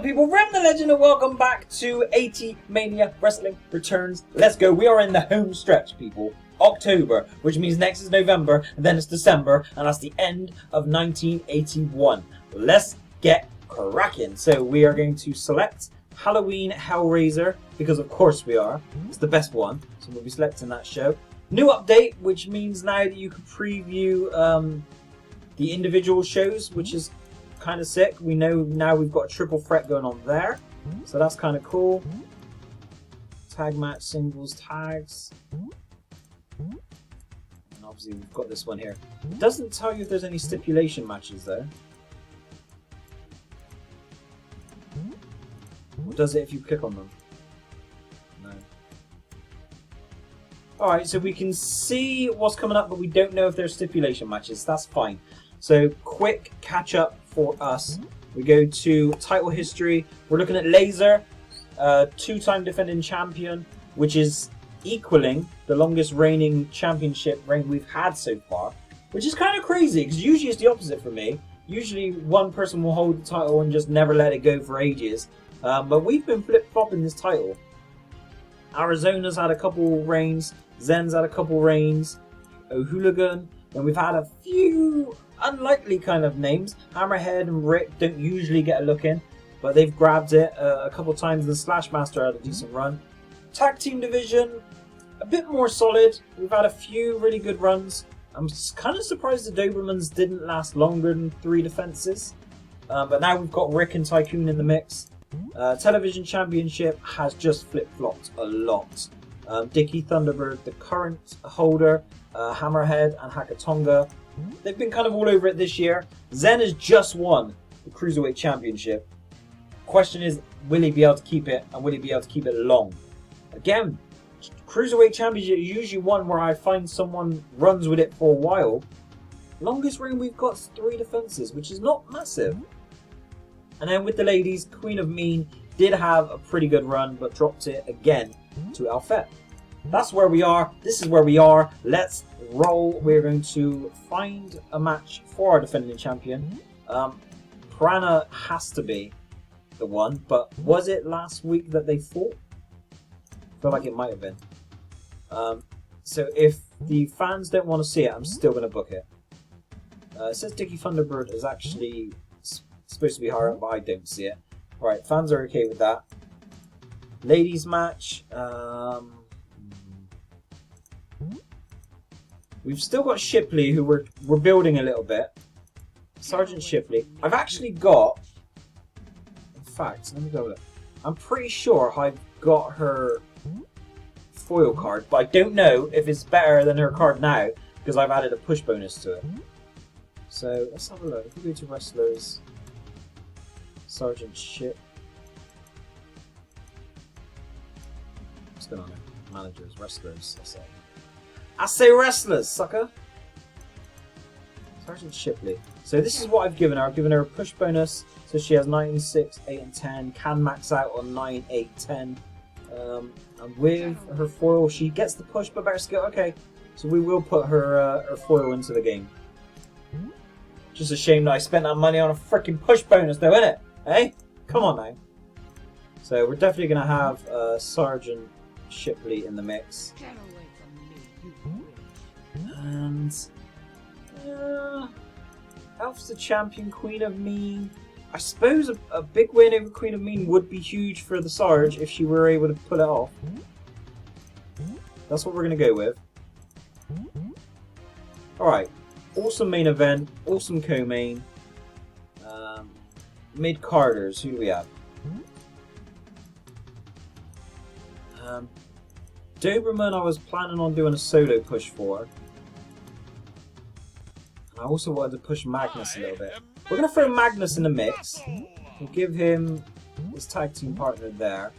people? Rem the Legend and welcome back to 80 Mania Wrestling Returns. Let's go. We are in the home stretch, people. October, which means next is November, and then it's December, and that's the end of 1981. Let's get cracking. So we are going to select Halloween Hellraiser, because of course we are. It's the best one, so we'll be selecting that show. New update, which means now that you can preview the individual shows, which is kind of sick. We know now we've got a triple threat going on there, so that's kind of cool. Tag match, singles, tags, and obviously we've got this one here. It doesn't tell you if there's any stipulation matches though. Or does it if you click on them? No. Alright, so we can see what's coming up, but we don't know if there's stipulation matches. That's fine. So, quick catch up for us. We go to title history. We're looking at Laser, two-time defending champion, which is equaling the longest reigning championship reign we've had so far, which is kind of crazy because usually it's the opposite for me. Usually one person will hold the title and just never let it go for ages, but we've been flip-flopping this title. Arizona's had a couple reigns, Zen's had a couple reigns, O'Hooligan, and we've had a few unlikely kind of names. Hammerhead and Rick don't usually get a look in, but they've grabbed it a couple times. The Slashmaster had a decent run. Tag team division, a bit more solid. We've had a few really good runs. I'm kind of surprised the Dobermans didn't last longer than 3 defenses, but now we've got Rick and Tycoon in the mix. Television Championship has just flip-flopped a lot. Dickie Thunderbird, the current holder, Hammerhead and Hakatonga, they've been kind of all over it this year. Zen has just won the Cruiserweight Championship. Question is, will he be able to keep it, and will he be able to keep it long? Again, Cruiserweight Championship is usually one where I find someone runs with it for a while. Longest reign we've got is 3 defenses, which is not massive. And then with the ladies, Queen of Mean did have a pretty good run, but dropped it again to Alfette. That's where we are. This is where we are. Let's roll. We're going to find a match for our defending champion. Piranha has to be the one, but was it last week that they fought? I feel like it might have been. So if the fans don't want to see it, I'm still going to book it. It says Dickie Thunderbird is actually supposed to be higher up, but I don't see it. Alright, fans are okay with that. Ladies match. We've still got Shipley, who we're building a little bit. Sergeant Shipley. I've actually got... In fact, let me go look. I'm pretty sure I've got her foil card, but I don't know if it's better than her card now, because I've added a push bonus to it. So, let's have a look. If we go to Wrestlers... Sergeant Ship. What's going on there? Managers, Wrestlers, I say wrestlers, sucker! Sergeant Shipley. So this is what I've given her. I've given her a push bonus, so she has 9, 6, 8 and 10. Can max out on 9, 8, 10. And with her foil, she gets the push, but better skill. Okay, so we will put her, her foil into the game. Just a shame that I spent that money on a freaking push bonus though, innit? Hey? Come on now. So we're definitely going to have Sergeant Shipley in the mix. And Elf's the champion, Queen of Mean. I suppose a big win over Queen of Mean would be huge for the Sarge if she were able to pull it off. That's what we're going to go with. Alright, awesome main event, awesome co-main. Mid-carders, who do we have? Doberman I was planning on doing a solo push for. I also wanted to push Magnus a little bit. We're going to throw Magnus in the mix. We'll give him his tag team partner there.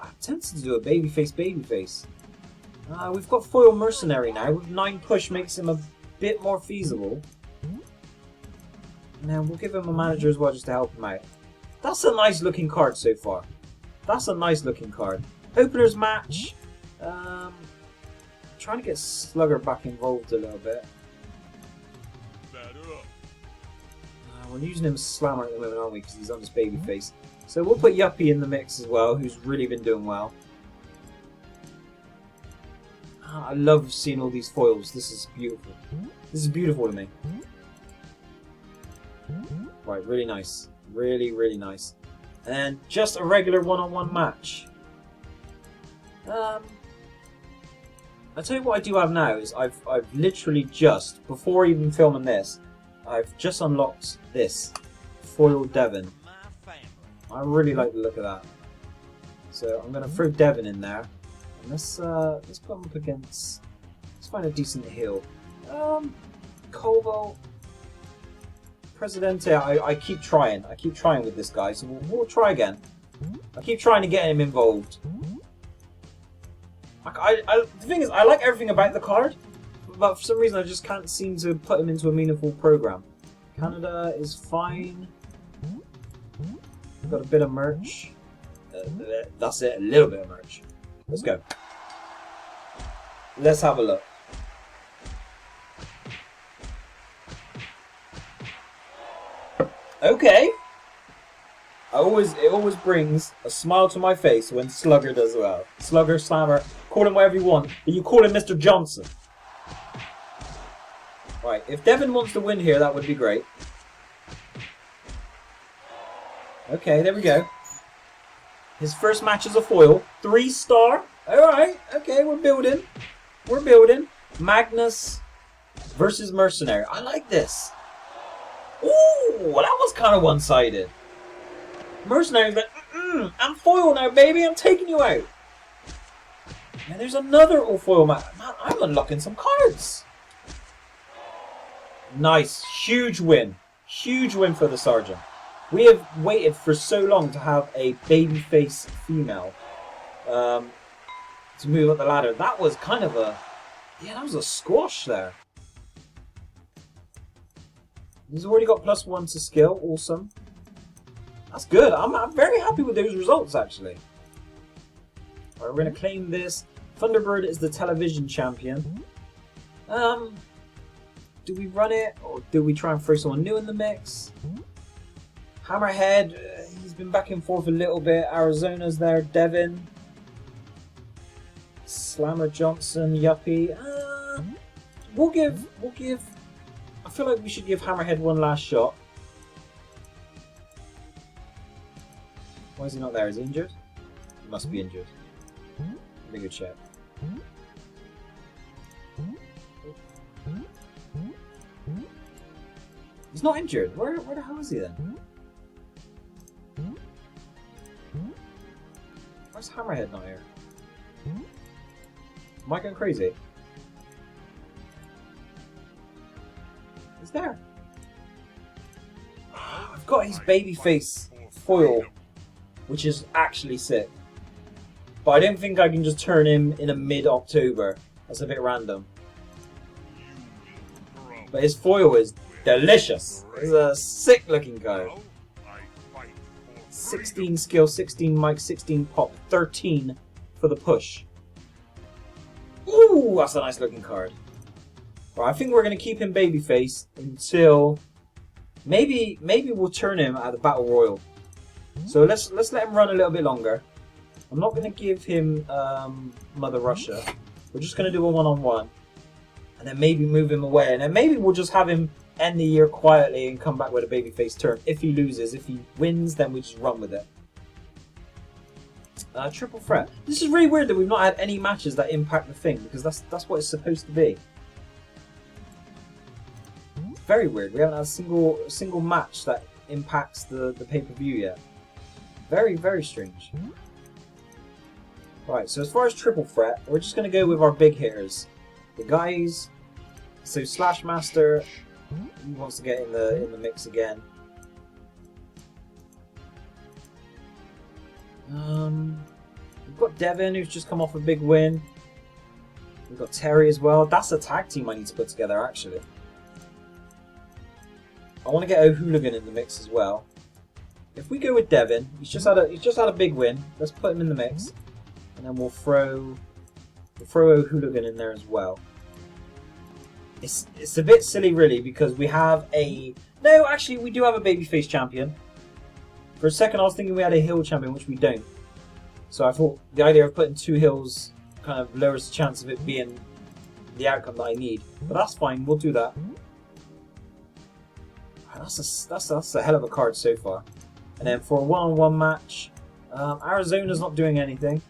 I'm tempted to do a babyface. We've got Foil Mercenary now. With 9 push makes him a bit more feasible. And then we'll give him a manager as well just to help him out. That's a nice looking card so far. That's a nice looking card. Openers match. Trying to get Slugger back involved a little bit. We're using him as Slammer at the moment, aren't we? Because he's on his baby face. So we'll put Yuppie in the mix as well, who's really been doing well. I love seeing all these foils. This is beautiful. This is beautiful to me. Right, really nice. Really, really nice. And just a regular one-on-one match. I tell you what I do have now is I've literally just, before even filming this, I've just unlocked this foil Devon. I really like the look of that. So I'm going to throw Devon in there. And let's put him up against. Let's find a decent heal. Colbo. Presidente. I keep trying. I keep trying with this guy. So we'll try again. I keep trying to get him involved. The thing is, I like everything about the card, but for some reason I just can't seem to put him into a meaningful program. Canada is fine. We've got a bit of merch. That's it. A little bit of merch. Let's go. Let's have a look. Okay. It always brings a smile to my face when Slugger does well. Slugger, Slammer, call him whatever you want, but you call him Mr. Johnson. Right, if Devon wants to win here, that would be great. Okay, there we go. His first match is a foil. 3-star. Alright, okay, we're building. We're building. Magnus versus Mercenary. I like this. Ooh, that was kind of one-sided. Mercenary's like, I'm foil now, baby. I'm taking you out. And there's another all-foil match. Man, I'm unlocking some cards. Nice. Huge win. Huge win for the Sergeant. We have waited for so long to have a babyface female to move up the ladder. That was kind of a... Yeah, that was a squash there. He's already got +1 to skill. Awesome. That's good. I'm very happy with those results, actually. All right, we're going to claim this. Thunderbird is the television champion. Do we run it, or do we try and throw someone new in the mix? Hammerhead, he's been back and forth a little bit. Arizona's there. Devon. Slammer Johnson, Yuppie. We'll give... I feel like we should give Hammerhead one last shot. Why is he not there? Is he injured? He must be injured. Let me go check. He's not injured. Where the hell is he then? Where's Hammerhead not here? Am I going crazy? He's there. I've got his babyface foil, which is actually sick. But I don't think I can just turn him in a mid-October. That's a bit random. But his foil is delicious. It's a sick looking card. 16 skill, 16 mic, 16 pop, 13 for the push. Ooh, that's a nice looking card. Right, I think we're going to keep him babyface until... Maybe we'll turn him at the Battle Royal. So let's let him run a little bit longer. I'm not going to give him Mother Russia. We're just going to do a one-on-one. And then maybe move him away. And then maybe we'll just have him end the year quietly and come back with a babyface turn. If he loses, if he wins, then we just run with it. Triple threat. This is really weird that we've not had any matches that impact the thing, because that's what it's supposed to be. Very weird. We haven't had a single match that impacts the pay-per-view yet. Very, very strange. Right, so as far as triple threat, we're just going to go with our big hitters. The guys. So Slash Master, he wants to get in the mix again. We've got Devon, who's just come off a big win. We've got Terry as well. That's a tag team I need to put together, actually. I want to get O'Hooligan in the mix as well. If we go with Devon, he's just had a big win. Let's put him in the mix, and then we'll throw O'Hooligan in there as well. It's a bit silly, really, because we have a No, actually, we do have a babyface champion. For a second, I was thinking we had a heel champion, which we don't. So I thought the idea of putting 2 heels kind of lowers the chance of it being the outcome that I need. But that's fine, we'll do that. That's a hell of a card so far. And then for a one-on-one match, Arizona's not doing anything.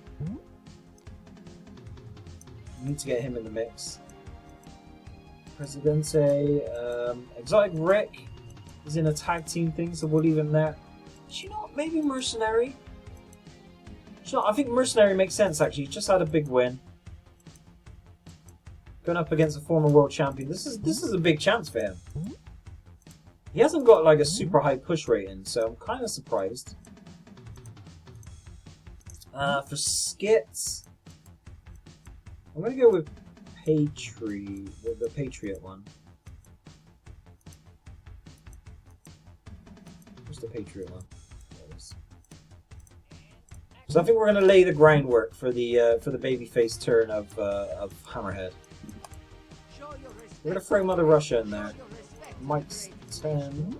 We need to get him in the mix. Presidente, Exotic Rick is in a tag team thing, so we'll leave him there. You know what, maybe Mercenary? You know, I think Mercenary makes sense actually, he just had a big win. Going up against a former world champion, this is a big chance for him. He hasn't got like a super high push rating, so I'm kind of surprised. For skits, I'm going to go with the Patriot one. Where's the Patriot one? There it is. So I think we're going to lay the groundwork for the babyface turn of Hammerhead. We're going to throw Mother Russia in there. Mike's 10.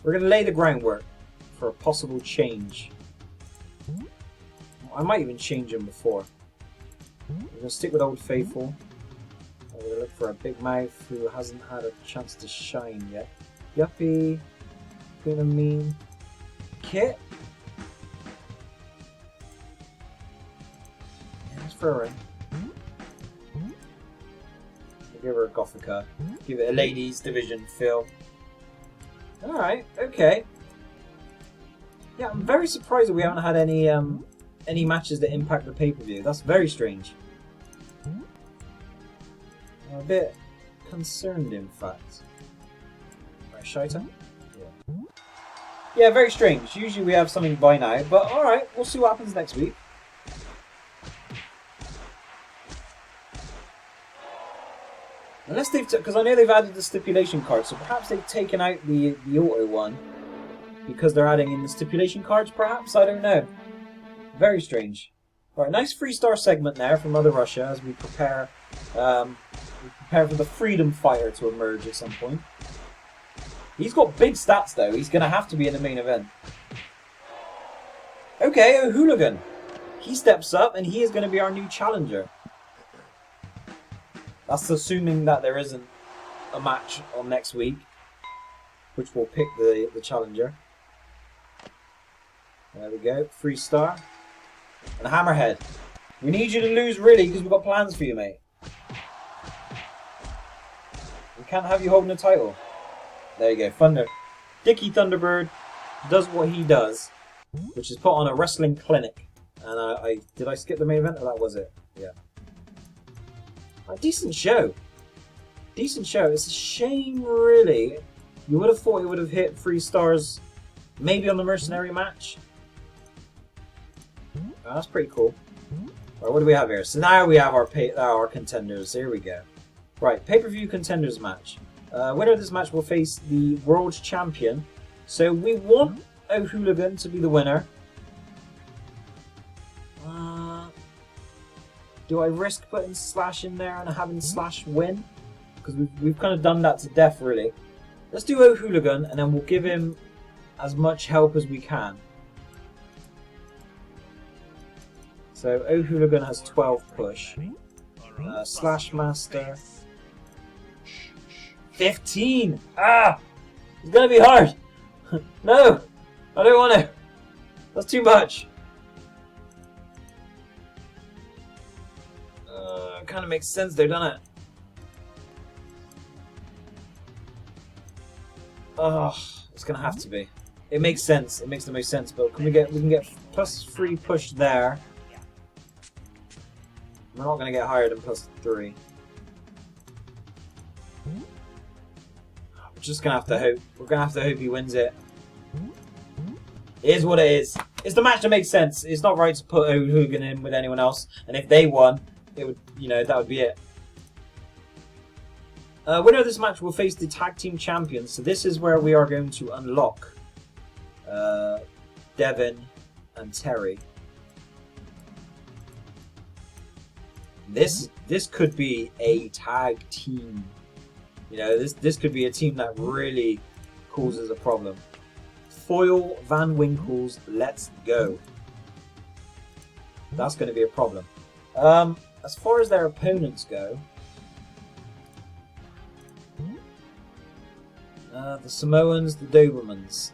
We're going to lay the groundwork for a possible change. I might even change him before. We're going to stick with Old Faithful. We're going to look for a Big Mouth who hasn't had a chance to shine yet. Yuppie. Queen of Mean. Kit. Yeah, let's throw her in. Give her a Gothica. Give it a ladies division feel. Alright, okay. Yeah, I'm very surprised that we haven't had any matches that impact the pay-per-view. That's very strange. I'm a bit concerned, in fact. Right, Shita? Yeah. Yeah, very strange. Usually we have something by now, but alright, we'll see what happens next week. Unless they've, because I know they've added the stipulation card, so perhaps they've taken out the auto one because they're adding in the stipulation cards. Perhaps, I don't know. Very strange. All right, nice 3-star segment there from Mother Russia as we prepare for the Freedom Fighter to emerge at some point. He's got big stats though. He's going to have to be in the main event. Okay, a Hooligan. He steps up and he is going to be our new challenger. That's assuming that there isn't a match on next week, which will pick the challenger. There we go, 3-star. And Hammerhead. We need you to lose really because we've got plans for you, mate. We can't have you holding the title. There you go, Thunder. Dickie Thunderbird does what he does, which is put on a wrestling clinic. And did I skip the main event? Or that was it? Yeah. A decent show. Decent show. It's a shame, really. You would have thought it would have hit 3 stars, maybe on the Mercenary match. Oh, that's pretty cool. Right, what do we have here? So now we have our contenders. Here we go. Right, pay-per-view contenders match. Winner of this match will face the world champion. So we want O'Hooligan to be the winner. Do I risk putting Slash in there and having Slash win? Because we've kind of done that to death, really. Let's do O'Hooligan, and then we'll give him as much help as we can. So O'Hooligan has 12 push. Slash Master 15! Ah! It's gonna be hard! No! I don't want to! That's too much! Kind of makes sense though, doesn't it? Oh, it's gonna have to be. It makes sense. It makes the most sense. But we can get +3 push there. We're not gonna get higher than +3. We're just gonna have to hope. We're gonna have to hope he wins it. It is what it is. It's the match that makes sense. It's not right to put O'Hooligan in with anyone else. And if they won, it would, that would be it. Winner of this match will face the tag team champions. So this is where we are going to unlock Devin and Terry. This could be a tag team You know, this could be a team that really causes a problem. Foil Van Winkles, let's go. That's going to be a problem. As far as their opponents go, the Samoans, the Dobermans.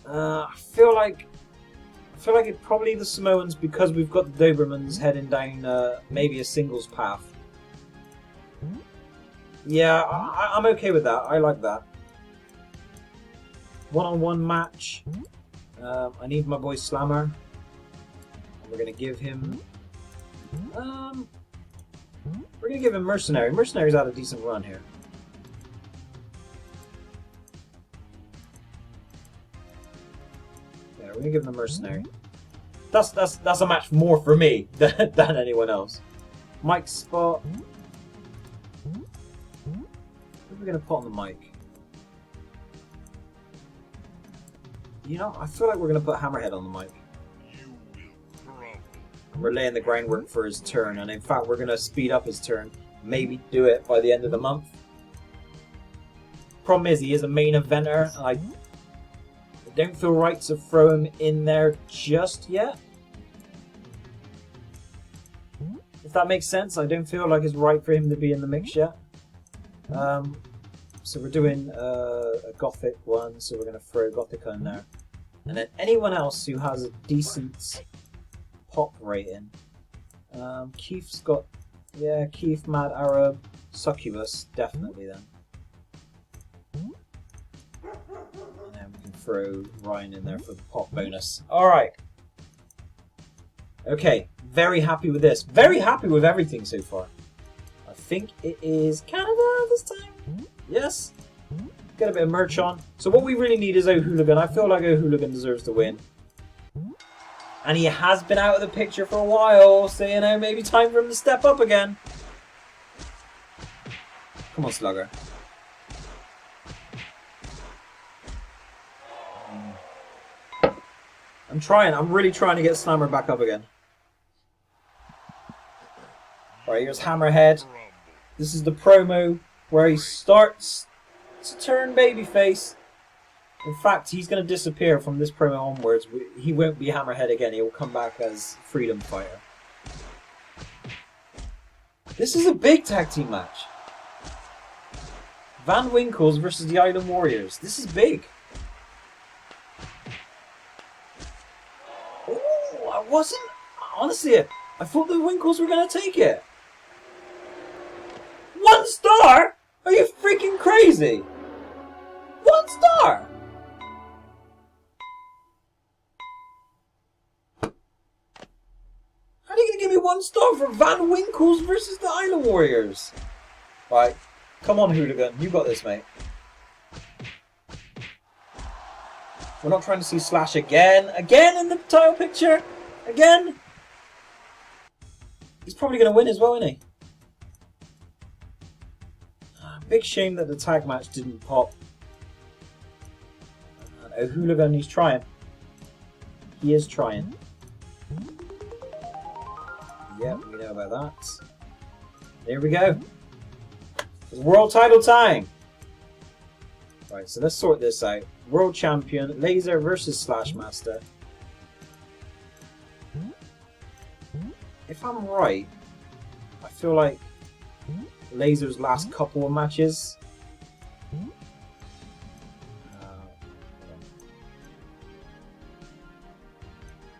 I feel like it's probably the Samoans because we've got the Dobermans heading down maybe a singles path. Yeah, I'm okay with that. I like that. One-on-one match. I need my boy Slammer. We're gonna give him. We're gonna give him Mercenary. Mercenary's had a decent run here. Yeah, we're gonna give him the Mercenary. That's a match more for me than anyone else. Mike's spot. What are we gonna put on the mic? You know, I feel like we're gonna put Hammerhead on the mic. We're laying the groundwork for his turn, and in fact, we're gonna speed up his turn. Maybe do it by the end of the month. Problem is, he is a main eventer, and I don't feel right to throw him in there just yet. If that makes sense, I don't feel like it's right for him to be in the mix yet. So we're doing a Gothic one, so we're going to throw Gothica in there. And then anyone else who has a decent pop rating. Keith's got, yeah, Keith, Mad Arab, Succubus, definitely then. And then we can throw Ryan in there for the pop bonus. Alright. Okay, very happy with this. Very happy with everything so far. I think it is Canada this time. Yes. Get a bit of merch on. So what we really need is O'Hooligan. I feel like O'Hooligan deserves to win. And he has been out of the picture for a while, so you know, maybe time for him to step up again. Come on, Slugger. I'm trying. I'm really trying to get Slammer back up again. Alright, here's Hammerhead. This is the promo where he starts to turn babyface. In fact, he's going to disappear from this promo onwards. He won't be Hammerhead again. He will come back as Freedom Fighter. This is a big tag team match. Van Winkles versus the Island Warriors. This is big. Oh, I wasn't... Honestly, I thought the Winkles were going to take it. 1 star? Are you freaking crazy? 1 star? How are you going to give me 1 star for Van Winkles versus the Island Warriors? Right. Come on, Hooligan. You got this, mate. We're not trying to see Slash again. Again in the title picture? Again? He's probably going to win as well, isn't he? Big shame that the tag match didn't pop. And O'Hooligan, he's trying. He is trying. Yep, we know about that. There we go. It's world title time! Right, so let's sort this out. World Champion, Laser versus Slashmaster. If I'm right, I feel like Laser's last couple of matches. I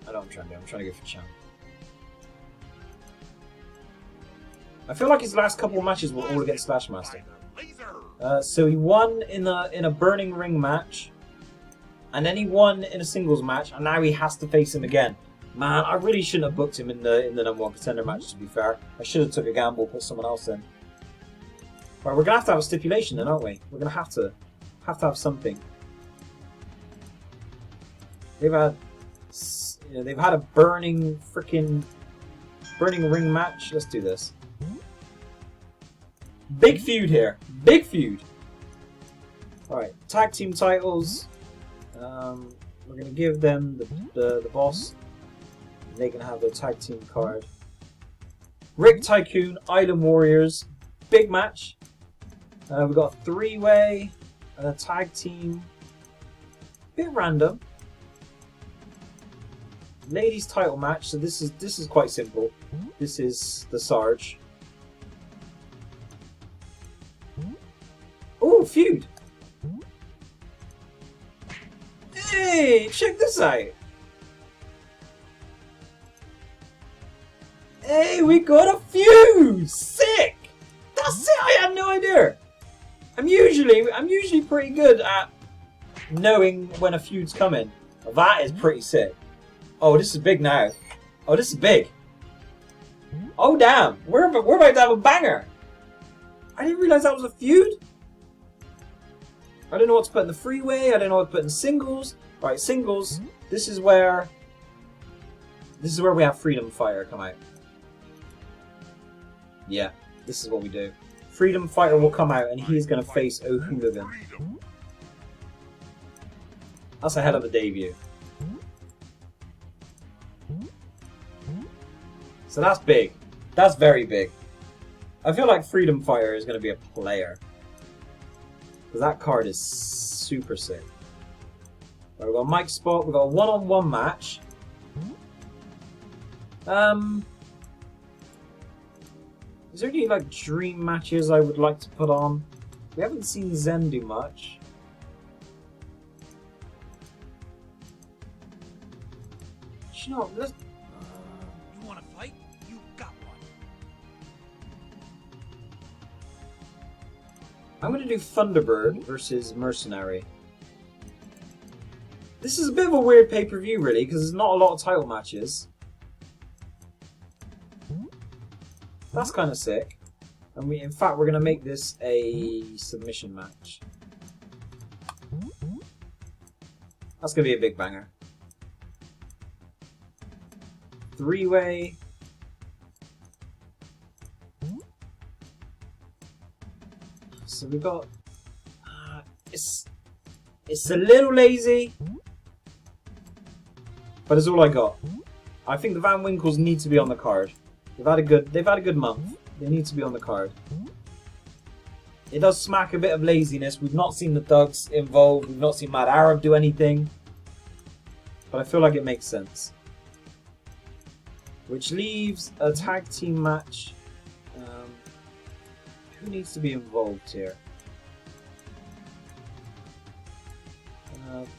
know what I'm trying to do. I'm trying to go for champ. I feel like his last couple of matches were all against Slashmaster. So he won in a Burning Ring match, and then he won in a singles match, and now he has to face him again. Man, I really shouldn't have booked him in the #1 contender match. To be fair, I should have took a gamble, put someone else in. Right, we're gonna have to have a stipulation then, aren't we? We're gonna have to have something. They've had, you know, they've had a Burning Ring match. Let's do this. Big feud here. Big feud. Alright, tag team titles. We're going to give them the boss. they can have their tag team card. Rick Tycoon, Island Warriors, big match. We've got a 3-way and a tag team. Bit random. Ladies title match. So this is quite simple. This is the Sarge. Oh, feud. Hey, check this out. Hey, we got a feud! Sick! That's it, I had no idea. I'm usually pretty good at knowing when a feud's coming. That is pretty sick. Oh, this is big now. Oh, this is big. Oh damn, we're about to have a banger. I didn't realize that was a feud. I don't know what to put in the freeway. I don't know what to put in singles. Right, singles. This is where we have Freedom Fighter come out. Yeah, this is what we do. Freedom Fighter will come out and he's going to face O'Hooligan. That's a hell of a debut. So that's big. That's very big. I feel like Freedom Fighter is going to be a player. Because that card is super sick. Right, we've got a mic spot. We've got a one-on-one match. Is there any like dream matches I would like to put on? We haven't seen Zen do much. You know, let's... You want to fight? You got one. I'm going to do Thunderbird versus Mercenary. This is a bit of a weird pay-per-view, really, because there's not a lot of title matches. That's kind of sick. And in fact, we're going to make this a submission match. That's going to be a big banger. 3-way. So we've got... it's a little lazy, but it's all I got. I think the Van Winkles need to be on the card. They've had a good month. They need to be on the card. It does smack a bit of laziness. We've not seen the Dugs involved. We've not seen Mad Arab do anything. But I feel like it makes sense. Which leaves a tag team match. Who needs to be involved here?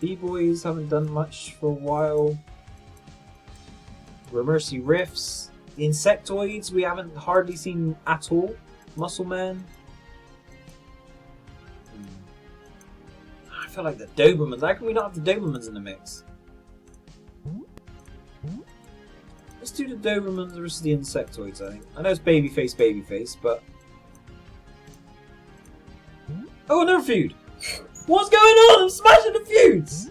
B-Boys haven't done much for a while. Mercy Riffs. The Insectoids we haven't hardly seen at all. Muscle Man. I feel like the Dobermans. How can we not have the Dobermans in the mix? Let's do the Dobermans versus the Insectoids, I think. I know it's babyface, but... Oh, another feud! What's going on? I'm smashing the feuds!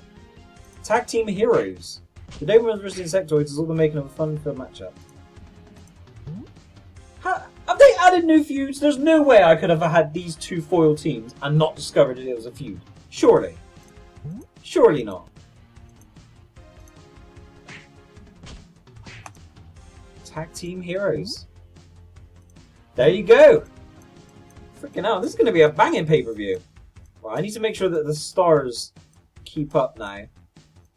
Tag Team Heroes. The Dobermans versus the Insectoids is all the making of a fun-filled matchup. Have they added new feuds? There's no way I could have had these two foil teams and not discovered that it was a feud. Surely. Surely not. Tag Team Heroes. There you go. Freaking hell, this is going to be a banging pay-per-view. Well, I need to make sure that the stars keep up now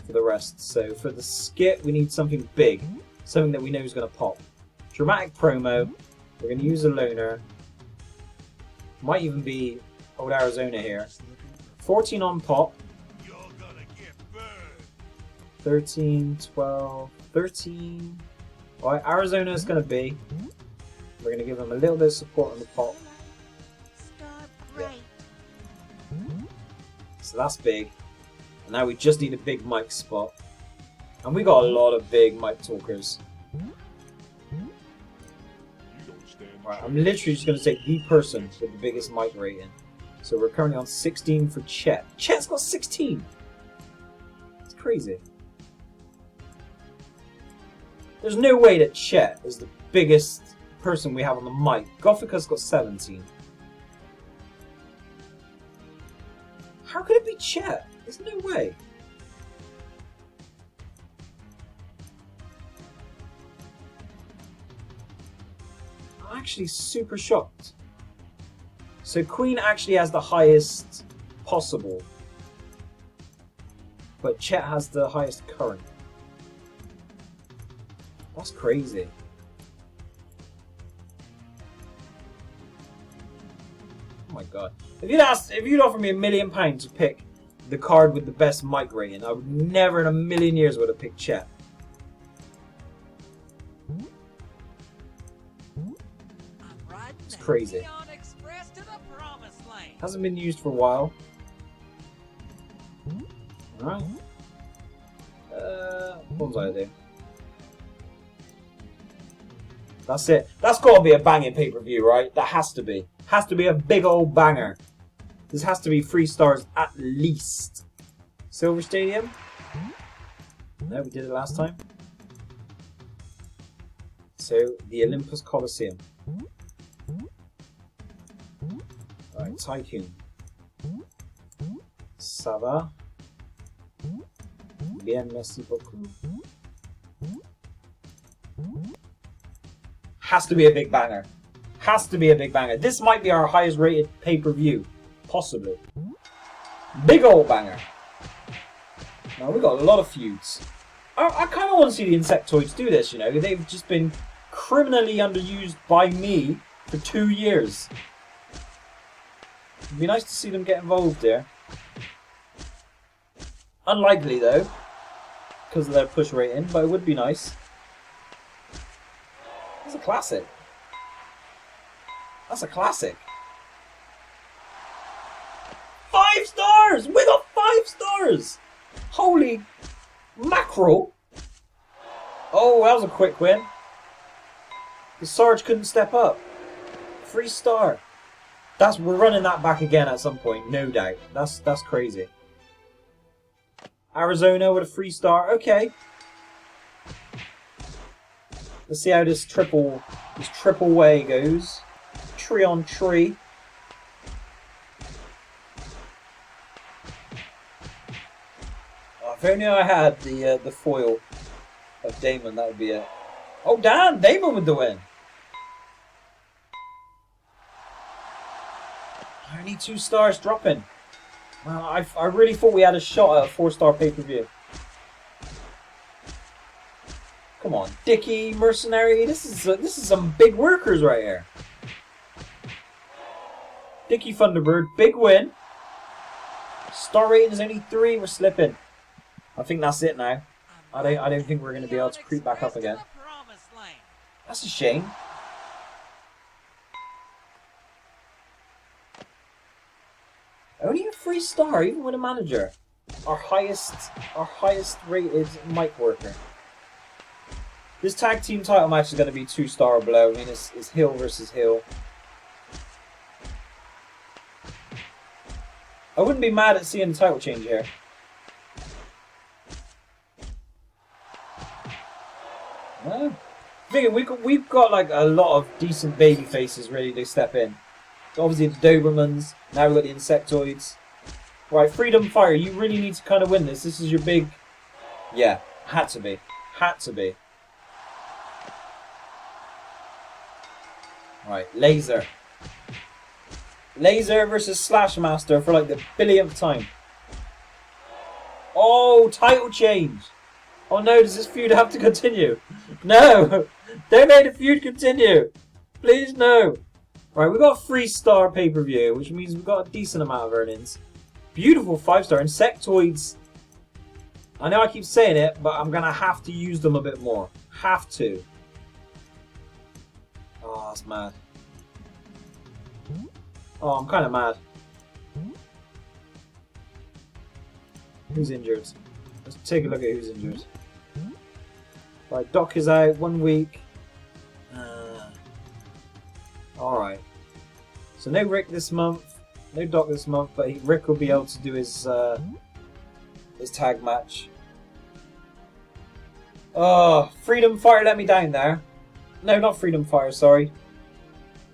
for the rest. So for the skit, we need something big. Something that we know is going to pop. Dramatic promo. We're going to use a loner. Might even be Old Arizona here. 14 on pop. 13, 12, 13. Alright, Arizona is going to be. We're going to give them a little bit of support on the pop. Yeah. So that's big. And now we just need a big mic spot. And we got a lot of big mic talkers. Right, I'm literally just going to take the person with the biggest mic rating. So we're currently on 16 for Chet. Chet's got 16! It's crazy. There's no way that Chet is the biggest person we have on the mic. Gothica's got 17. How could it be Chet? There's no way. actually super shocked. So Queen actually has the highest possible. But Chet has the highest current. That's crazy. Oh my god. If you'd offer me £1 million to pick the card with the best mic rating, I would never in a million years would have picked Chet. It's crazy. Hasn't been used for a while. Alright. What was I doing? That's it. That's got to be a banging pay-per-view, right? That has to be. Has to be a big old banger. This has to be 3 stars at least. Silver Stadium? No, we did it last time. So, the Olympus Coliseum. Alright, Tycoon. Ça va? Bien, merci beaucoup. Has to be a big banger. Has to be a big banger. This might be our highest rated pay-per-view. Possibly. Big old banger. Now, we got a lot of feuds. I kind of want to see the Insectoids do this, you know. They've just been criminally underused by me for 2 years. It'd be nice to see them get involved there. Unlikely, though, because of their push rating, but it would be nice. That's a classic. That's a classic. 5 stars! We got 5 stars! Holy mackerel! Oh, that was a quick win. The Sarge couldn't step up. 3 star. We're running that back again at some point, no doubt. That's crazy. Arizona with a 3 star. Okay. Let's see how this triple way goes. Tree on tree. Oh, if only I had the foil of Damon, that would be it. Oh damn, Damon with the win. Only 2 stars dropping. Well, I really thought we had a shot at a 4-star pay-per-view. Come on, Dickie, Mercenary. This is some big workers right here. Dickie Thunderbird, big win. Star rating is only 3. We're slipping. I think that's it now. I don't think we're going to be able to creep back up again. That's a shame. Only a 3 star, even with a manager. Our highest rated mic worker. This tag team title match is going to be 2 star or below. I mean, it's Hill versus Hill. I wouldn't be mad at seeing the title change here. No. We've got like a lot of decent baby faces ready to step in. So obviously the Dobermans. Now we've got the Insectoids. Right, Freedom Fire, you really need to kind of win this. This is your big... Yeah, had to be. Had to be. Right, Laser. Laser versus Slashmaster for like the billionth time. Oh, title change. Oh no, does this feud have to continue? No! They made the feud continue. Please no. Right, we got a 3-star pay-per-view, which means we've got a decent amount of earnings. Beautiful 5-star. Insectoids. I know I keep saying it, but I'm going to have to use them a bit more. Have to. Oh, that's mad. Oh, I'm kind of mad. Who's injured? Let's take a look at who's injured. Right, Doc is out 1 week. Alright. So no Rick this month. No Doc this month, but Rick will be able to do his tag match. Oh, Freedom Fire let me down there. No, not Freedom Fire, sorry.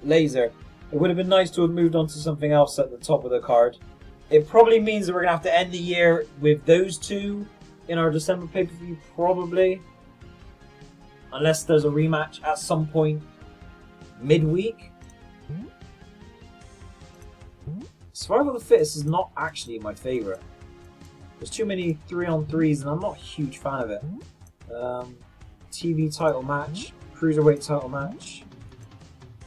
Laser. It would have been nice to have moved on to something else at the top of the card. It probably means that we're going to have to end the year with those 2 in our December pay-per-view, probably. Unless there's a rematch at some point. midweek. Survival of the Fittest is not actually my favourite. There's too many 3-on-3s and I'm not a huge fan of it. TV title match, Cruiserweight title match,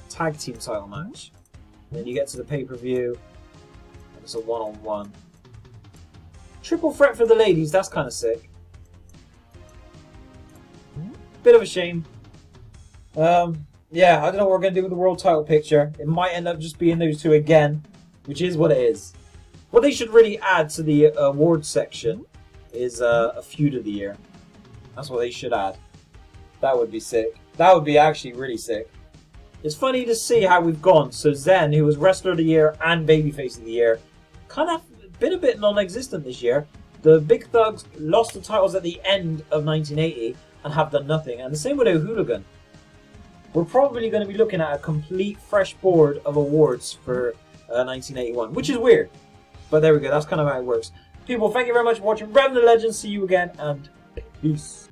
Tag Team title match. And then you get to the pay-per-view and it's a one-on-one. Triple threat for the ladies, that's kind of sick. Bit of a shame. Yeah, I don't know what we're going to do with the world title picture. It might end up just being those two again, which is what it is. What they should really add to the awards section is a feud of the year. That's what they should add. That would be sick. That would be actually really sick. It's funny to see how we've gone. So Zen, who was Wrestler of the Year and Babyface of the Year, kind of been a bit non-existent this year. The Big Thugs lost the titles at the end of 1980 and have done nothing. And the same with O'Hooligan. We're probably going to be looking at a complete fresh board of awards for 1981, which is weird. But there we go, that's kind of how it works. People, thank you very much for watching Revan the Legend. See you again, and peace.